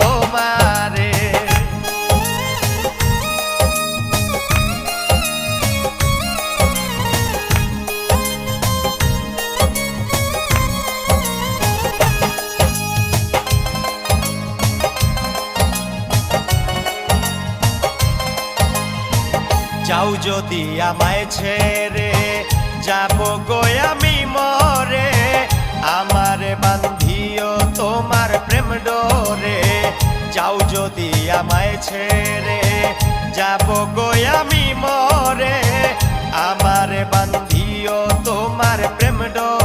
তোমারে। যাও যদি আমায় ছেড়ে যাব গো আমি মরে, আমারে বান্ধিও তোমার প্রেম ডোরে। যাও যদি আমায় ছেড়ে যাব গো আমি মরে, আমারে বান্ধিও তোমার প্রেম ডোরে।